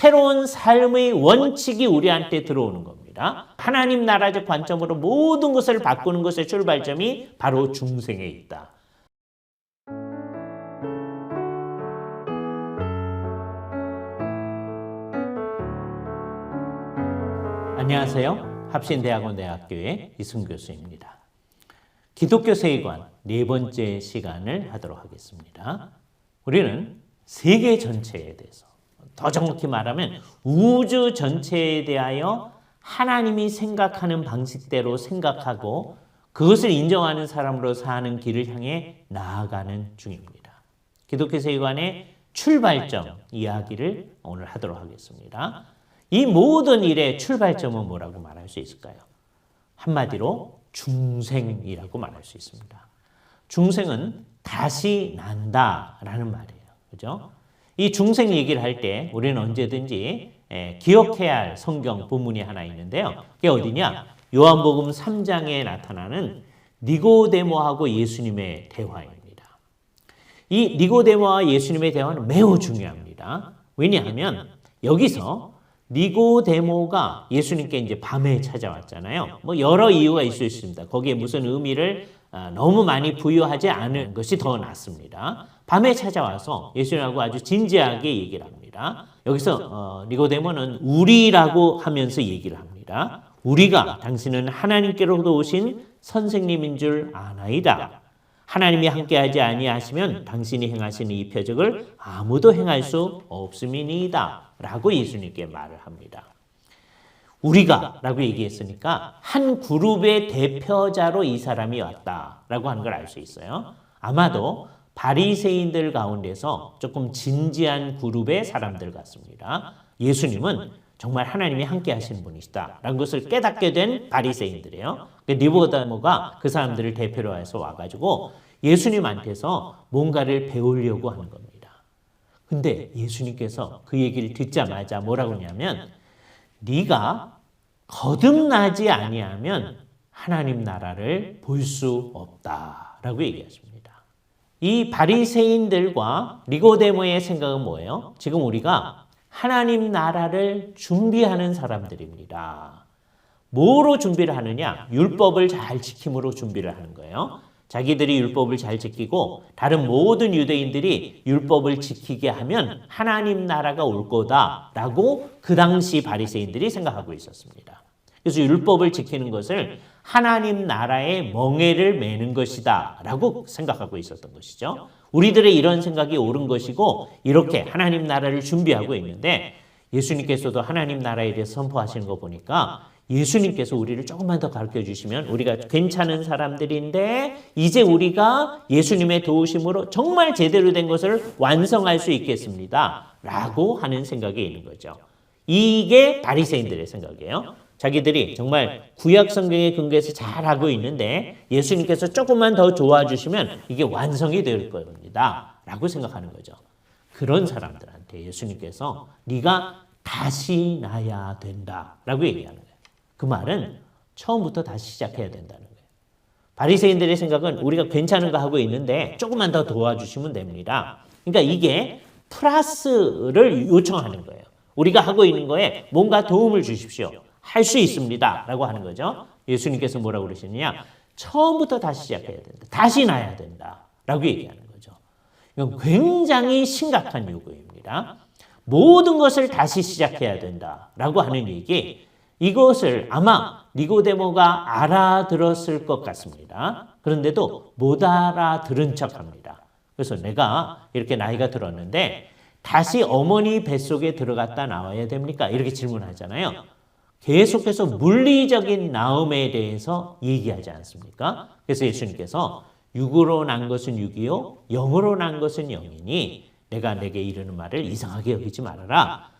새로운 삶의 원칙이 우리한테 들어오는 겁니다. 하나님 나라적 관점으로 모든 것을 바꾸는 것의 출발점이 바로 중생에 있다. 안녕하세요. 합신대학원대학교의 이승 교수입니다. 기독교 세계관 네 번째 시간을 하도록 하겠습니다. 우리는 세계 전체에 대해서, 더 정확히 말하면 우주 전체에 대하여 하나님이 생각하는 방식대로 생각하고 그것을 인정하는 사람으로 사는 길을 향해 나아가는 중입니다. 기독교 세계관의 출발점 이야기를 오늘 하도록 하겠습니다. 이 모든 일의 출발점은 뭐라고 말할 수 있을까요? 한마디로 중생이라고 말할 수 있습니다. 중생은 다시 난다라는 말이에요. 그죠? 이 중생 얘기를 할 때 우리는 언제든지 기억해야 할 성경 본문이 하나 있는데요. 그게 어디냐? 요한복음 3장에 나타나는 니고데모하고 예수님의 대화입니다. 이 니고데모와 예수님의 대화는 매우 중요합니다. 왜냐하면 여기서 니고데모가 예수님께 이제 밤에 찾아왔잖아요. 뭐 여러 이유가 있을 수 있습니다. 거기에 무슨 의미를 너무 많이 부여하지 않은 것이 더 낫습니다. 밤에 찾아와서 예수님하고 아주 진지하게 얘기를 합니다. 여기서 니고데모는 우리라고 하면서 얘기를 합니다. 우리가 당신은 하나님께로부터 오신 선생님인 줄 아나이다. 하나님이 함께하지 아니하시면 당신이 행하시는 이 표적을 아무도 행할 수 없음이니이다. 라고 예수님께 말을 합니다. 우리가 라고 얘기했으니까 한 그룹의 대표자로 이 사람이 왔다라고 하는 걸 알 수 있어요. 아마도 바리새인들 가운데서 조금 진지한 그룹의 사람들 같습니다. 예수님은 정말 하나님이 함께 하시는 분이시다라는 것을 깨닫게 된 바리새인들이에요. 니고데모가 그 사람들을 대표로 해서 와가지고 예수님한테서 뭔가를 배우려고 하는 겁니다. 근데 예수님께서 그 얘기를 듣자마자 뭐라고 하냐면 네가 거듭나지 아니하면 하나님 나라를 볼 수 없다라고 얘기하십니다. 이 바리새인들과 니고데모의 생각은 뭐예요? 지금 우리가 하나님 나라를 준비하는 사람들입니다. 뭐로 준비를 하느냐? 율법을 잘 지킴으로 준비를 하는 거예요. 자기들이 율법을 잘 지키고 다른 모든 유대인들이 율법을 지키게 하면 하나님 나라가 올 거다라고 그 당시 바리새인들이 생각하고 있었습니다. 그래서 율법을 지키는 것을 하나님 나라의 멍에를 매는 것이다라고 생각하고 있었던 것이죠. 우리들의 이런 생각이 옳은 것이고 이렇게 하나님 나라를 준비하고 있는데 예수님께서도 하나님 나라에 대해서 선포하시는 거 보니까 예수님께서 우리를 조금만 더 가르쳐 주시면 우리가 괜찮은 사람들인데 이제 우리가 예수님의 도우심으로 정말 제대로 된 것을 완성할 수 있겠습니다. 라고 하는 생각이 있는 거죠. 이게 바리새인들의 생각이에요. 자기들이 정말 구약 성경에 근거해서 잘하고 있는데 예수님께서 조금만 더 도와주시면 이게 완성이 될 겁니다. 라고 생각하는 거죠. 그런 사람들한테 예수님께서 네가 다시 나야 된다. 라고 얘기하는 거예요. 그 말은 처음부터 다시 시작해야 된다는 거예요. 바리새인들의 생각은 우리가 괜찮은 거 하고 있는데 조금만 더 도와주시면 됩니다. 그러니까 이게 플러스를 요청하는 거예요. 우리가 하고 있는 거에 뭔가 도움을 주십시오. 할 수 있습니다. 라고 하는 거죠. 예수님께서 뭐라고 그러시느냐? 처음부터 다시 시작해야 된다. 다시 나야 된다. 라고 얘기하는 거죠. 이건 굉장히 심각한 요구입니다. 모든 것을 다시 시작해야 된다. 라고 하는 얘기, 이것을 아마 니고데모가 알아들었을 것 같습니다. 그런데도 못 알아들은 척합니다. 그래서 내가 이렇게 나이가 들었는데 다시 어머니 뱃속에 들어갔다 나와야 됩니까? 이렇게 질문하잖아요. 계속해서 물리적인 나음에 대해서 얘기하지 않습니까? 그래서 예수님께서 육으로 난 것은 육이요 영으로 난 것은 영이니 내가 내게 이르는 말을 이상하게 여기지 말아라.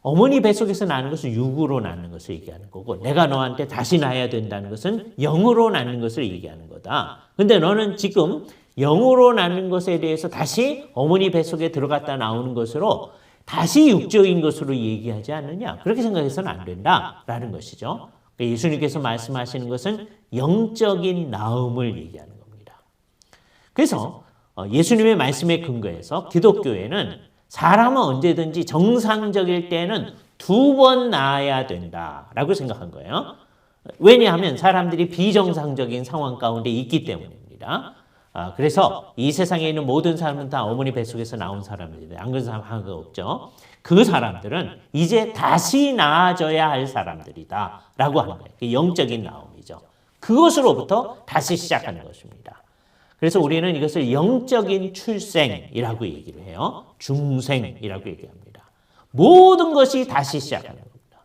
어머니 뱃속에서 나는 것은 육으로 낳는 것을 얘기하는 거고 내가 너한테 다시 낳아야 된다는 것은 영으로 낳는 것을 얘기하는 거다. 근데 너는 지금 영으로 낳는 것에 대해서 다시 어머니 뱃속에 들어갔다 나오는 것으로 다시 육적인 것으로 얘기하지 않느냐. 그렇게 생각해서는 안 된다라는 것이죠. 예수님께서 말씀하시는 것은 영적인 나음을 얘기하는 겁니다. 그래서 예수님의 말씀에 근거해서 기독교에는 사람은 언제든지 정상적일 때는 2번 낳아야 된다라고 생각한 거예요. 왜냐하면 사람들이 비정상적인 상황 가운데 있기 때문입니다. 그래서 이 세상에 있는 모든 사람은 다 어머니 뱃속에서 나온 사람들인데 안 그런 사람 하나가 없죠. 그 사람들은 이제 다시 낳아져야 할 사람들이다 라고 하는 거예요. 영적인 나옴이죠. 그것으로부터 다시 시작하는 것입니다. 그래서 우리는 이것을 영적인 출생이라고 얘기를 해요. 중생이라고 얘기합니다. 모든 것이 다시 시작하는 겁니다.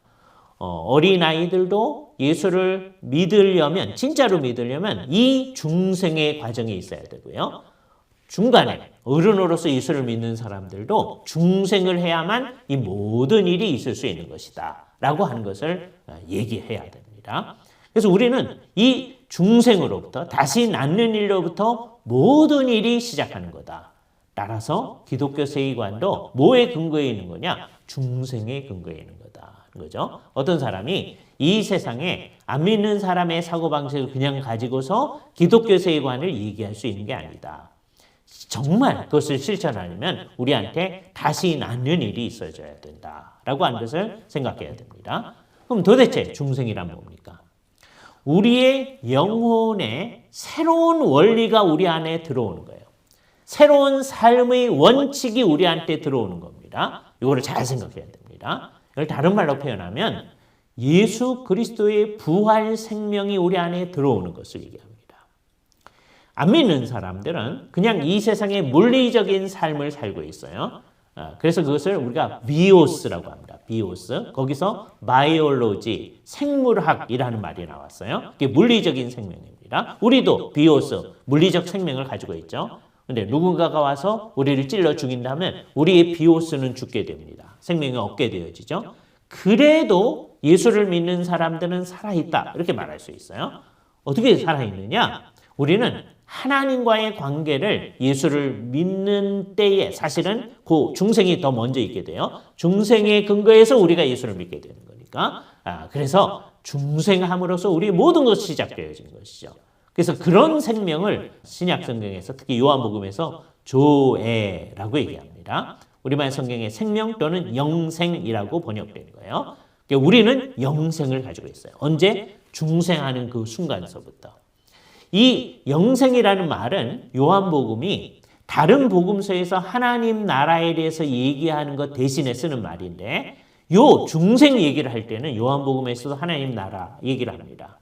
어린아이들도 예수를 믿으려면, 진짜로 믿으려면 이 중생의 과정이 있어야 되고요. 중간에 어른으로서 예수를 믿는 사람들도 중생을 해야만 이 모든 일이 있을 수 있는 것이다 라고 하는 것을 얘기해야 됩니다. 그래서 우리는 이 중생으로부터 다시 낳는 일로부터 모든 일이 시작하는 거다. 따라서 기독교 세계관도 뭐에 근거해 있는 거냐? 중생에 근거해 있는 거다. 거죠. 어떤 사람이 이 세상에 안 믿는 사람의 사고방식을 그냥 가지고서 기독교 세계관을 얘기할 수 있는 게 아니다. 정말 그것을 실천하려면 우리한테 다시 낳는 일이 있어져야 된다라고 하는 것을 생각해야 됩니다. 그럼 도대체 중생이란 뭡니까? 우리의 영혼에 새로운 원리가 우리 안에 들어오는 거예요. 새로운 삶의 원칙이 우리한테 들어오는 겁니다. 이거를 잘 생각해야 됩니다. 이걸 다른 말로 표현하면 예수 그리스도의 부활 생명이 우리 안에 들어오는 것을 얘기합니다. 안 믿는 사람들은 그냥 이 세상의 물리적인 삶을 살고 있어요. 그래서 그것을 우리가 비오스라고 합니다. 비오스. 거기서 바이올로지, 생물학이라는 말이 나왔어요. 이게 물리적인 생명입니다. 우리도 비오스, 물리적 생명을 가지고 있죠. 근데 누군가가 와서 우리를 찔러 죽인다면 우리의 비오스는 죽게 됩니다. 생명이 없게 되어지죠. 그래도 예수를 믿는 사람들은 살아있다. 이렇게 말할 수 있어요. 어떻게 살아있느냐? 우리는 하나님과의 관계를 예수를 믿는 때에 사실은 그 중생이 더 먼저 있게 돼요. 중생의 근거에서 우리가 예수를 믿게 되는 거니까. 그래서 중생함으로써 우리의 모든 것이 시작되어진 것이죠. 그래서 그런 생명을 신약 성경에서 특히 요한복음에서 조에라고 얘기합니다. 우리말 성경에 생명 또는 영생이라고 번역된 거예요. 그러니까 우리는 영생을 가지고 있어요. 언제? 중생하는 그 순간서부터. 이 영생이라는 말은 요한복음이 다른 복음서에서 하나님 나라에 대해서 얘기하는 것 대신에 쓰는 말인데 요 중생 얘기를 할 때는 요한복음에서도 하나님 나라 얘기를 합니다.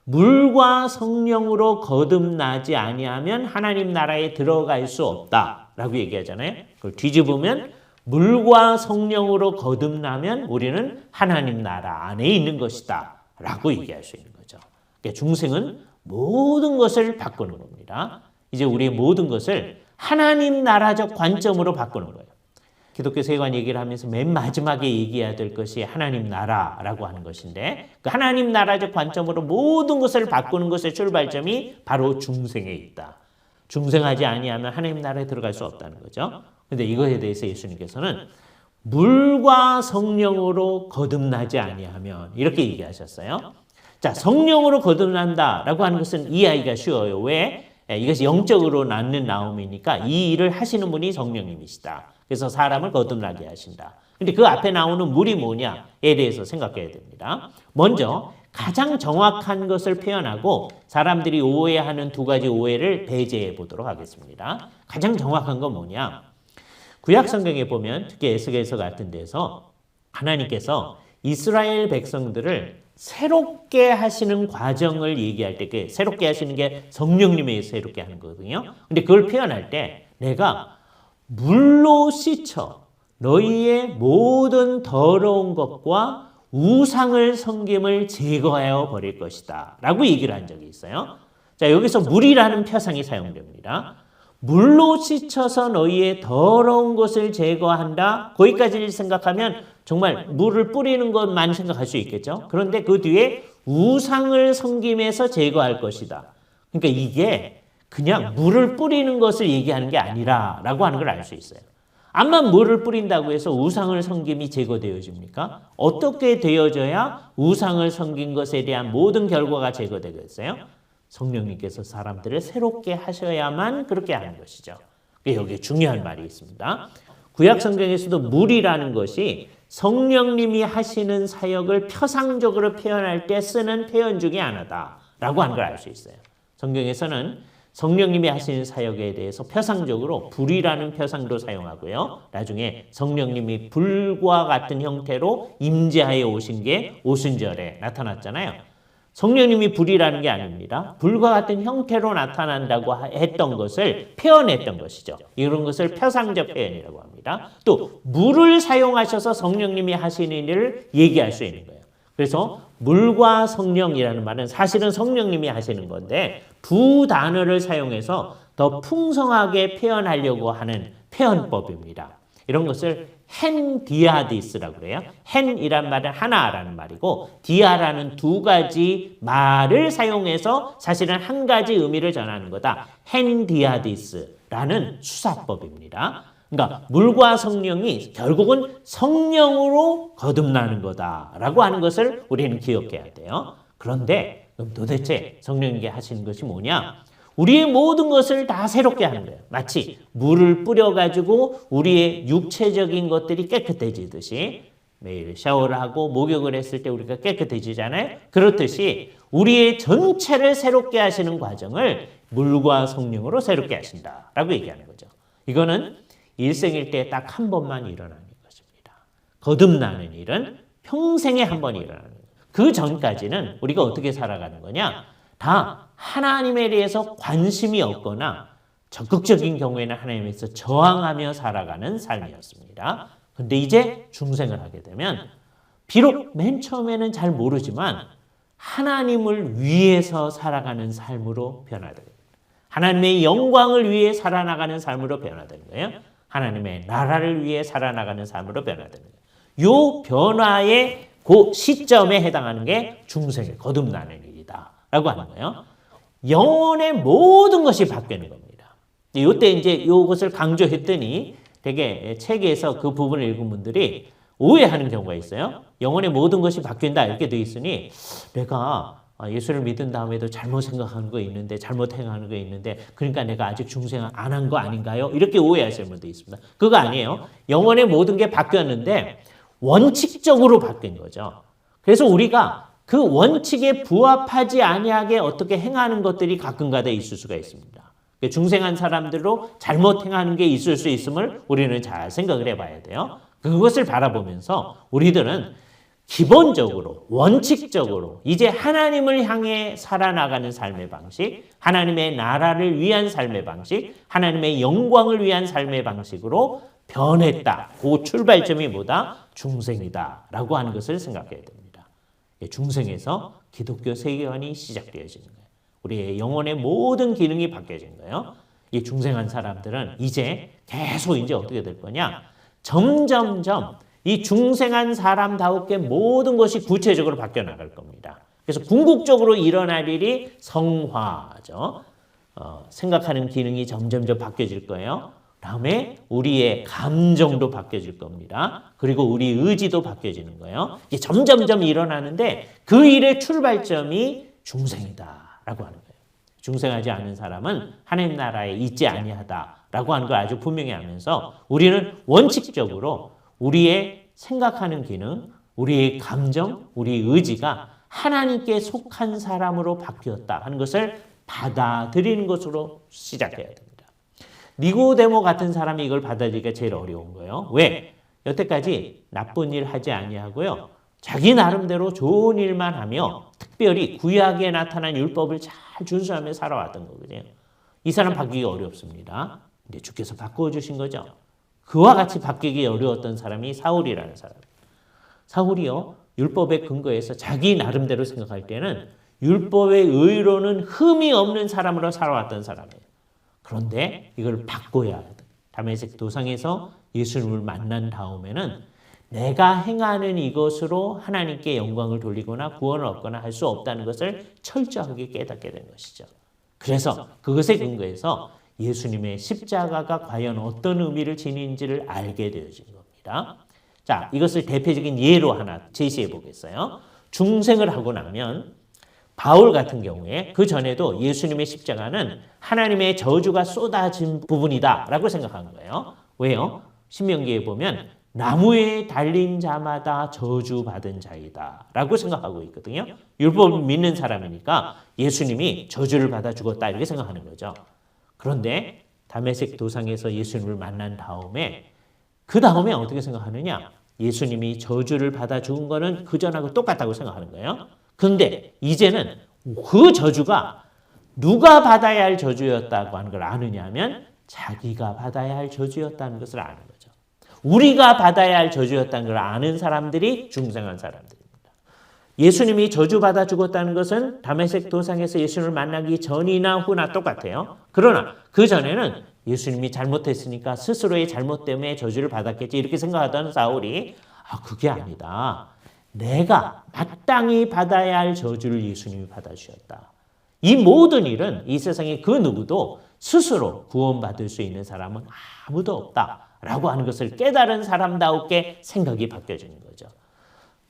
물과 성령으로 거듭나지 아니하면 하나님 나라에 들어갈 수 없다라고 얘기하잖아요. 그걸 뒤집으면 물과 성령으로 거듭나면 우리는 하나님 나라 안에 있는 것이다 라고 얘기할 수 있는 거죠. 그러니까 중생은 모든 것을 바꾸는 겁니다. 이제 우리의 모든 것을 하나님 나라적 관점으로 바꾸는 거예요. 기독교 세계관 얘기를 하면서 맨 마지막에 얘기해야 될 것이 하나님 나라라고 하는 것인데 그 하나님 나라적 관점으로 모든 것을 바꾸는 것의 출발점이 바로 중생에 있다. 중생하지 아니하면 하나님 나라에 들어갈 수 없다는 거죠. 그런데 이거에 대해서 예수님께서는 물과 성령으로 거듭나지 아니하면 이렇게 얘기하셨어요. 자, 성령으로 거듭난다라고 하는 것은 이해하기가 쉬워요. 왜? 이것이 영적으로 낳는 나옴이니까 이 일을 하시는 분이 성령님이시다. 그래서 사람을 거듭나게 하신다. 근데 그 앞에 나오는 물이 뭐냐에 대해서 생각해야 됩니다. 먼저 가장 정확한 것을 표현하고 사람들이 오해하는 두 가지 오해를 배제해 보도록 하겠습니다. 가장 정확한 건 뭐냐? 구약 성경에 보면 특히 에스겔서 같은 데서 하나님께서 이스라엘 백성들을 새롭게 하시는 과정을 얘기할 때 그 새롭게 하시는 게 성령님의 새롭게 하는 거거든요. 근데 그걸 표현할 때 내가 물로 씻어 너희의 모든 더러운 것과 우상을 섬김을 제거하여 버릴 것이다 라고 얘기를 한 적이 있어요. 자, 여기서 물이라는 표상이 사용됩니다. 물로 씻어서 너희의 더러운 것을 제거한다. 거기까지를 생각하면 정말 물을 뿌리는 것만 생각할 수 있겠죠. 그런데 그 뒤에 우상을 섬김에서 제거할 것이다. 그러니까 이게 그냥 물을 뿌리는 것을 얘기하는 게 아니라 라고 하는 걸 알 수 있어요. 암만 물을 뿌린다고 해서 우상을 섬김이 제거되어집니까? 어떻게 되어져야 우상을 섬긴 것에 대한 모든 결과가 제거되겠어요? 성령님께서 사람들을 새롭게 하셔야만 그렇게 하는 것이죠. 여기에 중요한 말이 있습니다. 구약 성경에서도 물이라는 것이 성령님이 하시는 사역을 표상적으로 표현할 때 쓰는 표현 중에 하나다라고 하는 걸 알 수 있어요. 성경에서는 성령님이 하시는 사역에 대해서 표상적으로 불이라는 표상도 사용하고요. 나중에 성령님이 불과 같은 형태로 임재하여 오신 게 오순절에 나타났잖아요. 성령님이 불이라는 게 아닙니다. 불과 같은 형태로 나타난다고 했던 것을 표현했던 것이죠. 이런 것을 표상적 표현이라고 합니다. 또 물을 사용하셔서 성령님이 하시는 일을 얘기할 수 있는 거예요. 그래서 물과 성령이라는 말은 사실은 성령님이 하시는 건데 두 단어를 사용해서 더 풍성하게 표현하려고 하는 표현법입니다. 이런 것을 헨디아디스라고 그래요. 헨이란 말은 하나라는 말이고 디아라는 두 가지 말을 사용해서 사실은 한 가지 의미를 전하는 거다. 헨디아디스라는 수사법입니다. 그러니까 물과 성령이 결국은 성령으로 거듭나는 거다라고 하는 것을 우리는 기억해야 돼요. 그런데 그럼 도대체 성령님께 하시는 것이 뭐냐? 우리의 모든 것을 다 새롭게 하는 거예요. 마치 물을 뿌려가지고 우리의 육체적인 것들이 깨끗해지듯이 매일 샤워를 하고 목욕을 했을 때 우리가 깨끗해지잖아요. 그렇듯이 우리의 전체를 새롭게 하시는 과정을 물과 성령으로 새롭게 하신다라고 얘기하는 거죠. 이거는 일생일 때 딱 한 번만 일어나는 것입니다. 거듭나는 일은 평생에 한 번 일어나는 거예요. 그 전까지는 우리가 어떻게 살아가는 거냐? 다 하나님에 대해서 관심이 없거나 적극적인 경우에는 하나님에서 저항하며 살아가는 삶이었습니다. 근데 이제 중생을 하게 되면 비록 맨 처음에는 잘 모르지만 하나님을 위해서 살아가는 삶으로 변화되는 거예요. 하나님의 영광을 위해 살아나가는 삶으로 변화되는 거예요. 하나님의 나라를 위해 살아나가는 삶으로 변화되는 거예요. 이 변화의 그 시점에 해당하는 게 중생의 거듭나는 일이다 라고 하는 거예요. 영혼의 모든 것이 바뀌는 겁니다. 이때 이제 이것을 강조했더니 되게 책에서 그 부분을 읽은 분들이 오해하는 경우가 있어요. 영혼의 모든 것이 바뀐다 이렇게 돼 있으니 내가 예수를 믿은 다음에도 잘못 생각하는 거 있는데 잘못 행하는 거 있는데 그러니까 내가 아직 중생 안 한 거 아닌가요? 이렇게 오해하시는 분도 있습니다. 그거 아니에요. 영혼의 모든 게 바뀌었는데 원칙적으로 바뀐 거죠. 그래서 우리가 그 원칙에 부합하지 아니하게 어떻게 행하는 것들이 가끔가다 있을 수가 있습니다. 중생한 사람들로 잘못 행하는 게 있을 수 있음을 우리는 잘 생각을 해봐야 돼요. 그것을 바라보면서 우리들은 기본적으로 원칙적으로 이제 하나님을 향해 살아나가는 삶의 방식, 하나님의 나라를 위한 삶의 방식, 하나님의 영광을 위한 삶의 방식으로 변했다. 그 출발점이 뭐다? 중생이다 라고 하는 것을 생각해야 됩니다. 중생에서 기독교 세계관이 시작되어지는 거예요. 우리의 영혼의 모든 기능이 바뀌어진 거예요. 이 중생한 사람들은 이제 계속 이제 어떻게 될 거냐? 점점점 이 중생한 사람다우게 모든 것이 구체적으로 바뀌어 나갈 겁니다. 그래서 궁극적으로 일어날 일이 성화죠. 생각하는 기능이 점점점 바뀌어질 거예요. 다음에 우리의 감정도 바뀌어질 겁니다. 그리고 우리 의지도 바뀌어지는 거예요. 이게 점점점 일어나는데 그 일의 출발점이 중생이다라고 하는 거예요. 중생하지 않은 사람은 하나님 나라에 있지 아니하다라고 하는 걸 아주 분명히 하면서 우리는 원칙적으로 우리의 생각하는 기능, 우리의 감정, 우리의 의지가 하나님께 속한 사람으로 바뀌었다 하는 것을 받아들이는 것으로 시작해야 됩니다. 니고데모 같은 사람이 이걸 받아들이기가 제일 어려운 거예요. 왜? 여태까지 나쁜 일 하지 아니하고요. 자기 나름대로 좋은 일만 하며 특별히 구약에 나타난 율법을 잘 준수하며 살아왔던 거거든요. 이 사람 바뀌기 어렵습니다. 근데 주께서 바꿔주신 거죠. 그와 같이 바뀌기 어려웠던 사람이 사울이라는 사람. 사울이요. 율법에 근거해서 자기 나름대로 생각할 때는 율법의 의로는 흠이 없는 사람으로 살아왔던 사람이에요. 그런데 이걸 바꿔야 돼. 다메섹 도상에서 예수님을 만난 다음에는 내가 행하는 이것으로 하나님께 영광을 돌리거나 구원을 얻거나 할 수 없다는 것을 철저하게 깨닫게 된 것이죠. 그래서 그것에 근거해서 예수님의 십자가가 과연 어떤 의미를 지니는지를 알게 되어진 겁니다. 자, 이것을 대표적인 예로 하나 제시해 보겠어요. 중생을 하고 나면 바울 같은 경우에 그 전에도 예수님의 십자가는 하나님의 저주가 쏟아진 부분이다 라고 생각한 거예요. 왜요? 신명기에 보면 나무에 달린 자마다 저주받은 자이다 라고 생각하고 있거든요. 율법을 믿는 사람이니까 예수님이 저주를 받아 죽었다 이렇게 생각하는 거죠. 그런데 다메섹 도상에서 예수님을 만난 다음에 그 다음에 어떻게 생각하느냐? 예수님이 저주를 받아 죽은 거는 그전하고 똑같다고 생각하는 거예요. 그런데 이제는 그 저주가 누가 받아야 할 저주였다고 하는 걸 아느냐 하면 자기가 받아야 할 저주였다는 것을 아는 거죠. 우리가 받아야 할 저주였다는 걸 아는 사람들이 중생한 사람들입니다. 예수님이 저주받아 죽었다는 것은 다메섹 도상에서 예수님을 만나기 전이나 후나 똑같아요. 그러나 그 전에는 예수님이 잘못했으니까 스스로의 잘못 때문에 저주를 받았겠지 이렇게 생각하던 사울이 그게 아니다. 내가 마땅히 받아야 할 저주를 예수님이 받아주셨다. 이 모든 일은 이 세상에 그 누구도 스스로 구원받을 수 있는 사람은 아무도 없다라고 하는 것을 깨달은 사람다우게 생각이 바뀌어지는 거죠.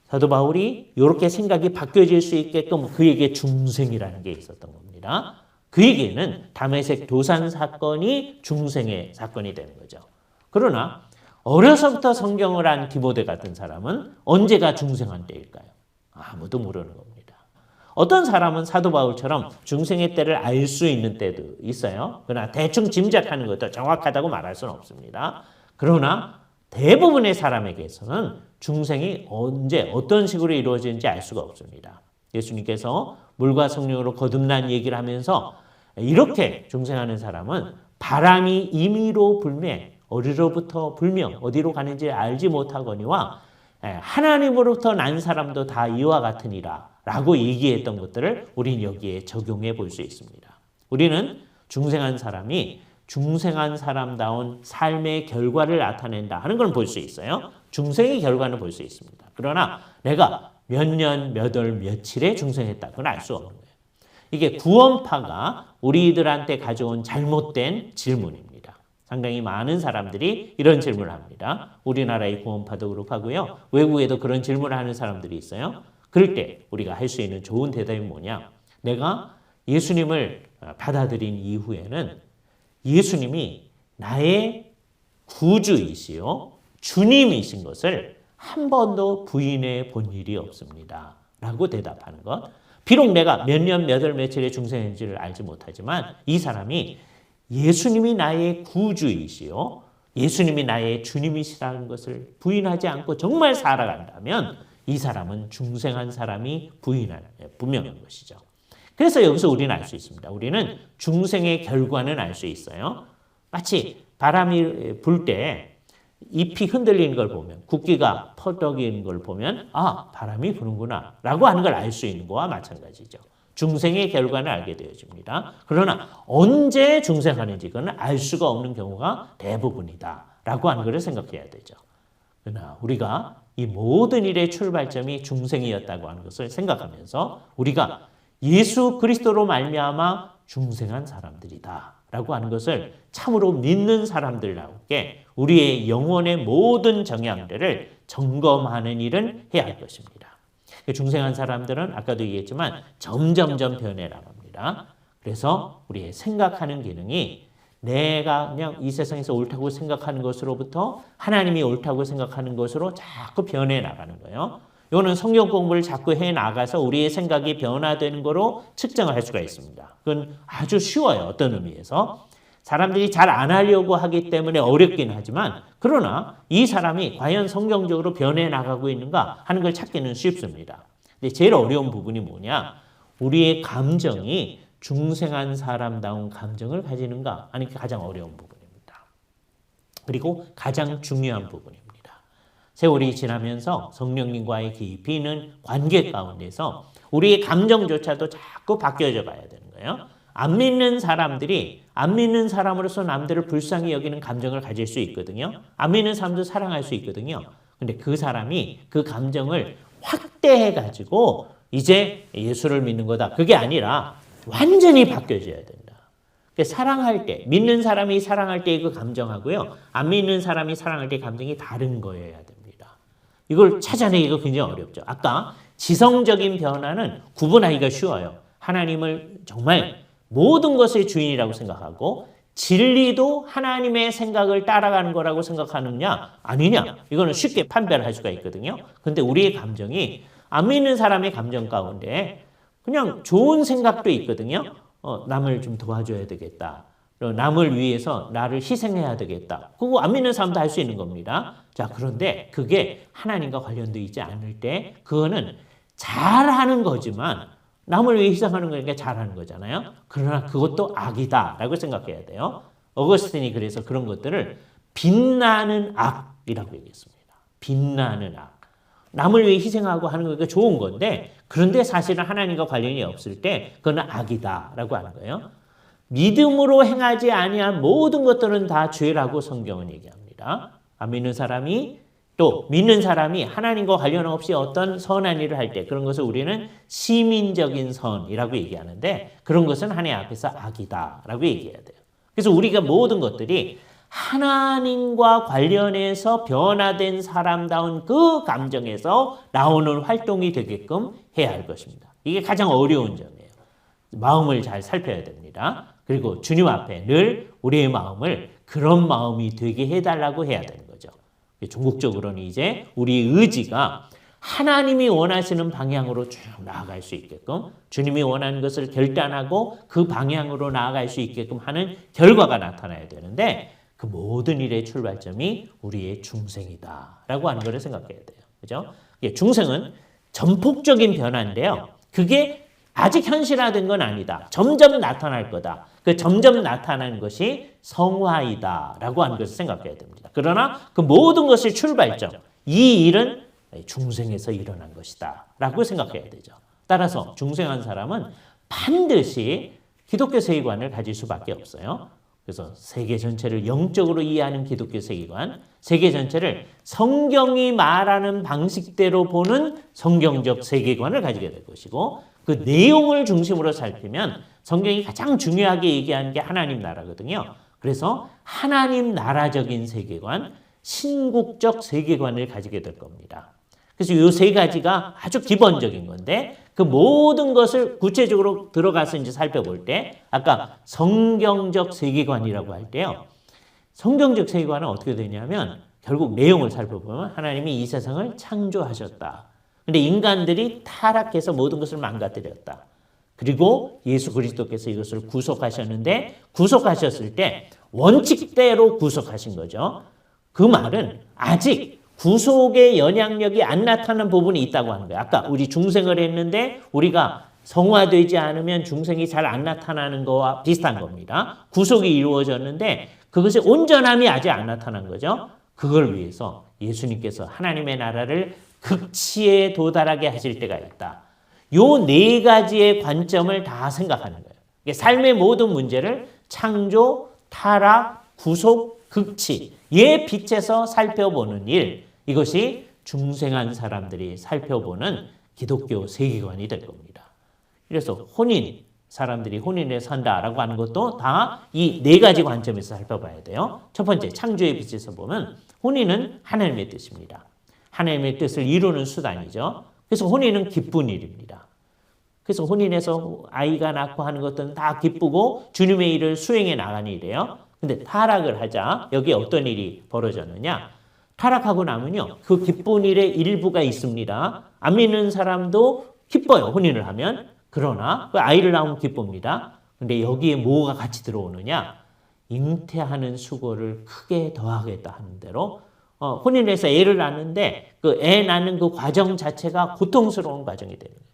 사도 바울이 이렇게 생각이 바뀌어질 수 있게끔 그에게 중생이라는 게 있었던 겁니다. 그에게는 다메섹 도산 사건이 중생의 사건이 되는 거죠. 그러나 어려서부터 성경을 한 디모데 같은 사람은 언제가 중생한 때일까요? 아무도 모르는 겁니다. 어떤 사람은 사도 바울처럼 중생의 때를 알 수 있는 때도 있어요. 그러나 대충 짐작하는 것도 정확하다고 말할 수는 없습니다. 그러나 대부분의 사람에게서는 중생이 언제 어떤 식으로 이루어지는지 알 수가 없습니다. 예수님께서 물과 성령으로 거듭난 얘기를 하면서 이렇게 중생하는 사람은 바람이 임의로 불매 어디로부터 불며 어디로 가는지 알지 못하거니와 하나님으로부터 난 사람도 다 이와 같으니라 라고 얘기했던 것들을 우리는 여기에 적용해 볼 수 있습니다. 우리는 중생한 사람이 중생한 사람다운 삶의 결과를 나타낸다 하는 걸 볼 수 있어요. 중생의 결과는 볼 수 있습니다. 그러나 내가 몇 년, 몇 월, 며칠에 중생했다. 그건 알 수 없는 거예요. 이게 구원파가 우리들한테 가져온 잘못된 질문입니다. 상당히 많은 사람들이 이런 질문을 합니다. 우리나라의 구원파도 그렇고 하고요. 외국에도 그런 질문을 하는 사람들이 있어요. 그럴 때 우리가 할 수 있는 좋은 대답이 뭐냐? 내가 예수님을 받아들인 이후에는 예수님이 나의 구주이시요 주님이신 것을 한 번도 부인해 본 일이 없습니다. 라고 대답하는 것. 비록 내가 몇 년, 몇 월, 며칠의 중생인지를 알지 못하지만 이 사람이 예수님이 나의 구주이시요 예수님이 나의 주님이시라는 것을 부인하지 않고 정말 살아간다면 이 사람은 중생한 사람이 분명한 것이죠. 그래서 여기서 우리는 알 수 있습니다. 우리는 중생의 결과는 알 수 있어요. 마치 바람이 불 때 잎이 흔들리는 걸 보면 국기가 퍼덕이는 걸 보면 바람이 부는구나 라고 하는 걸 알 수 있는 거와 마찬가지죠. 중생의 결과는 알게 되어집니다. 그러나 언제 중생하는지 그건 알 수가 없는 경우가 대부분이다 라고 하는 것을 생각해야 되죠. 그러나 우리가 이 모든 일의 출발점이 중생이었다고 하는 것을 생각하면서 우리가 예수 그리스도로 말미암아 중생한 사람들이다 라고 하는 것을 참으로 믿는 사람들답게 우리의 영혼의 모든 정향들을 점검하는 일은 해야 할 것입니다. 중생한 사람들은 아까도 얘기했지만 점점점 변해나갑니다. 그래서 우리의 생각하는 기능이 내가 그냥 이 세상에서 옳다고 생각하는 것으로부터 하나님이 옳다고 생각하는 것으로 자꾸 변해나가는 거예요. 이거는 성경 공부를 자꾸 해나가서 우리의 생각이 변화되는 거로 측정을 할 수가 있습니다. 그건 아주 쉬워요. 어떤 의미에서. 사람들이 잘 안 하려고 하기 때문에 어렵긴 하지만 그러나 이 사람이 과연 성경적으로 변해나가고 있는가 하는 걸 찾기는 쉽습니다. 근데 제일 어려운 부분이 뭐냐? 우리의 감정이 중생한 사람다운 감정을 가지는가 하는 게 가장 어려운 부분입니다. 그리고 가장 중요한 부분입니다. 세월이 지나면서 성령님과의 깊이 있는 관계 가운데서 우리의 감정조차도 자꾸 바뀌어져 가야 되는 거예요. 안 믿는 사람들이 안 믿는 사람으로서 남들을 불쌍히 여기는 감정을 가질 수 있거든요. 안 믿는 사람도 사랑할 수 있거든요. 근데 그 사람이 그 감정을 확대해가지고 이제 예수를 믿는 거다. 그게 아니라 완전히 바뀌어져야 된다. 사랑할 때, 믿는 사람이 사랑할 때의 그 감정하고요. 안 믿는 사람이 사랑할 때의 감정이 다른 거여야 됩니다. 이걸 찾아내기가 굉장히 어렵죠. 아까 지성적인 변화는 구분하기가 쉬워요. 하나님을 정말 모든 것의 주인이라고 생각하고 진리도 하나님의 생각을 따라가는 거라고 생각하느냐 아니냐 이거는 쉽게 판별할 수가 있거든요. 근데 우리의 감정이 안 믿는 사람의 감정 가운데 그냥 좋은 생각도 있거든요. 남을 좀 도와줘야 되겠다. 남을 위해서 나를 희생해야 되겠다. 그거 안 믿는 사람도 할 수 있는 겁니다. 자, 그런데 그게 하나님과 관련되어 있지 않을 때 그거는 잘하는 거지만 남을 위해 희생하는 거니까 잘하는 거잖아요. 그러나 그것도 악이다라고 생각해야 돼요. 어거스틴이 그래서 그런 것들을 빛나는 악이라고 얘기했습니다. 빛나는 악. 남을 위해 희생하고 하는 거니까 좋은 건데 그런데 사실은 하나님과 관련이 없을 때 그건 악이다라고 하는 거예요. 믿음으로 행하지 아니한 모든 것들은 다 죄라고 성경은 얘기합니다. 안 믿는 사람이 또 믿는 사람이 하나님과 관련 없이 어떤 선한 일을 할 때 그런 것을 우리는 시민적인 선이라고 얘기하는데 그런 것은 하나님 앞에서 악이다라고 얘기해야 돼요. 그래서 우리가 모든 것들이 하나님과 관련해서 변화된 사람다운 그 감정에서 나오는 활동이 되게끔 해야 할 것입니다. 이게 가장 어려운 점이에요. 마음을 잘 살펴야 됩니다. 그리고 주님 앞에 늘 우리의 마음을 그런 마음이 되게 해달라고 해야 되는 거죠. 종국적으로는 이제 우리의 의지가 하나님이 원하시는 방향으로 쭉 나아갈 수 있게끔 주님이 원하는 것을 결단하고 그 방향으로 나아갈 수 있게끔 하는 결과가 나타나야 되는데 그 모든 일의 출발점이 우리의 중생이다라고 하는 것을 생각해야 돼요. 그죠? 중생은 전폭적인 변화인데요. 그게 아직 현실화된 건 아니다. 점점 나타날 거다. 그 점점 나타나는 것이 성화이다라고 하는 것을 생각해야 됩니다. 그러나 그 모든 것의 출발점, 이 일은 중생에서 일어난 것이다 라고 생각해야 되죠. 따라서 중생한 사람은 반드시 기독교 세계관을 가질 수밖에 없어요. 그래서 세계 전체를 영적으로 이해하는 기독교 세계관, 세계 전체를 성경이 말하는 방식대로 보는 성경적 세계관을 가지게 될 것이고 그 내용을 중심으로 살피면 성경이 가장 중요하게 얘기하는 게 하나님 나라거든요. 그래서 하나님 나라적인 세계관, 신국적 세계관을 가지게 될 겁니다. 그래서 이 세 가지가 아주 기본적인 건데 그 모든 것을 구체적으로 들어가서 이제 살펴볼 때 아까 성경적 세계관이라고 할 때요. 성경적 세계관은 어떻게 되냐면 결국 내용을 살펴보면 하나님이 이 세상을 창조하셨다. 근데 인간들이 타락해서 모든 것을 망가뜨렸다. 그리고 예수 그리스도께서 이것을 구속하셨는데 구속하셨을 때 원칙대로 구속하신 거죠. 그 말은 아직 구속의 영향력이 안 나타난 부분이 있다고 하는 거예요. 아까 우리 중생을 했는데 우리가 성화되지 않으면 중생이 잘 안 나타나는 거와 비슷한 겁니다. 구속이 이루어졌는데 그것이 온전함이 아직 안 나타난 거죠. 그걸 위해서 예수님께서 하나님의 나라를 극치에 도달하게 하실 때가 있다. 요 네 가지의 관점을 다 생각하는 거예요. 삶의 모든 문제를 창조, 타락, 구속, 극치 의 빛에서 살펴보는 일, 이것이 중생한 사람들이 살펴보는 기독교 세계관이 될 겁니다. 그래서 혼인, 사람들이 혼인에 산다라고 하는 것도 다 이 네 가지 관점에서 살펴봐야 돼요. 첫 번째, 창조의 빛에서 보면 혼인은 하나님의 뜻입니다. 하나님의 뜻을 이루는 수단이죠. 그래서 혼인은 기쁜 일입니다. 그래서 혼인해서 아이가 낳고 하는 것들은 다 기쁘고 주님의 일을 수행해 나가는 일이에요. 근데 타락을 하자 여기에 어떤 일이 벌어졌느냐? 타락하고 나면요. 그 기쁜 일의 일부가 있습니다. 안 믿는 사람도 기뻐요. 혼인을 하면. 그러나 그 아이를 낳으면 기쁩니다. 근데 여기에 뭐가 같이 들어오느냐? 잉태하는 수고를 크게 더하겠다 하는 대로 혼인해서 애를 낳는데 그 애 낳는 그 과정 자체가 고통스러운 과정이 되는 거예요.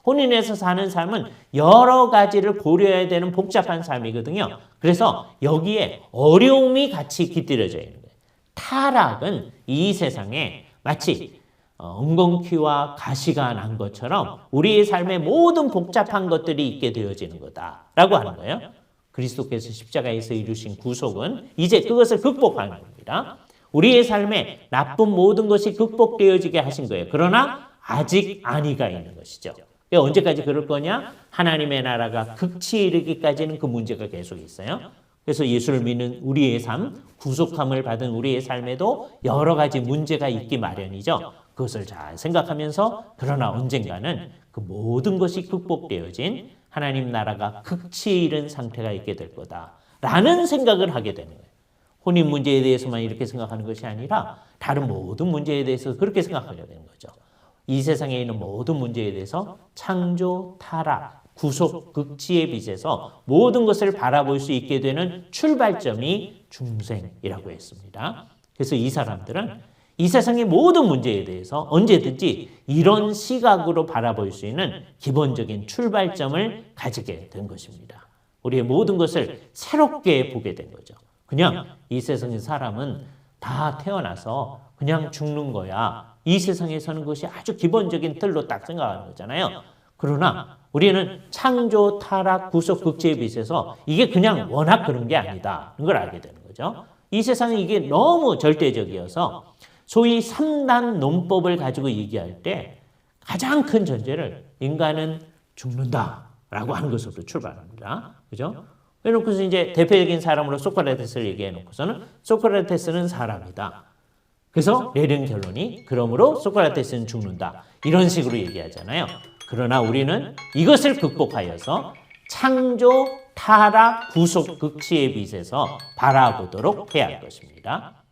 혼인해서 사는 삶은 여러 가지를 고려해야 되는 복잡한 삶이거든요. 그래서 여기에 어려움이 같이 깃들여져 있는 거예요. 타락은 이 세상에 마치 엉겅퀴와 가시가 난 것처럼 우리의 삶에 모든 복잡한 것들이 있게 되어지는 거다라고 하는 거예요. 그리스도께서 십자가에서 이루신 구속은 이제 그것을 극복하는 겁니다. 우리의 삶에 나쁜 모든 것이 극복되어지게 하신 거예요. 그러나 아직 안위가 있는 것이죠. 언제까지 그럴 거냐? 하나님의 나라가 극치에 이르기까지는 그 문제가 계속 있어요. 그래서 예수를 믿는 우리의 삶, 구속함을 받은 우리의 삶에도 여러 가지 문제가 있기 마련이죠. 그것을 잘 생각하면서 그러나 언젠가는 그 모든 것이 극복되어진 하나님 나라가 극치에 이른 상태가 있게 될 거다. 라는 생각을 하게 되는 거예요. 혼인 문제에 대해서만 이렇게 생각하는 것이 아니라 다른 모든 문제에 대해서 그렇게 생각하게 되는 거죠. 이 세상에 있는 모든 문제에 대해서 창조, 타락, 구속, 극치의 빛에서 모든 것을 바라볼 수 있게 되는 출발점이 중생이라고 했습니다. 그래서 이 사람들은 이 세상의 모든 문제에 대해서 언제든지 이런 시각으로 바라볼 수 있는 기본적인 출발점을 가지게 된 것입니다. 우리의 모든 것을 새롭게 보게 된 거죠. 그냥 이 세상의 사람은 다 태어나서 그냥 죽는 거야. 이 세상에 사는 것이 아주 기본적인 틀로 딱 생각하는 거잖아요. 그러나 우리는 창조, 타락, 구속, 극치의 빛에서 이게 그냥 워낙 그런 게 아니다. 이걸 알게 되는 거죠. 이 세상에 이게 너무 절대적이어서 소위 3단 논법을 가지고 얘기할 때 가장 큰 전제를 인간은 죽는다라고 하는 것으로 출발합니다. 그죠? 그래놓고서 이제 대표적인 사람으로 소크라테스를 얘기해 놓고서는 소크라테스는 사람이다. 그래서 내린 결론이 그러므로 소크라테스는 죽는다. 이런 식으로 얘기하잖아요. 그러나 우리는 이것을 극복하여서 창조, 타락, 구속, 극치의 빛에서 바라보도록 해야 할 것입니다.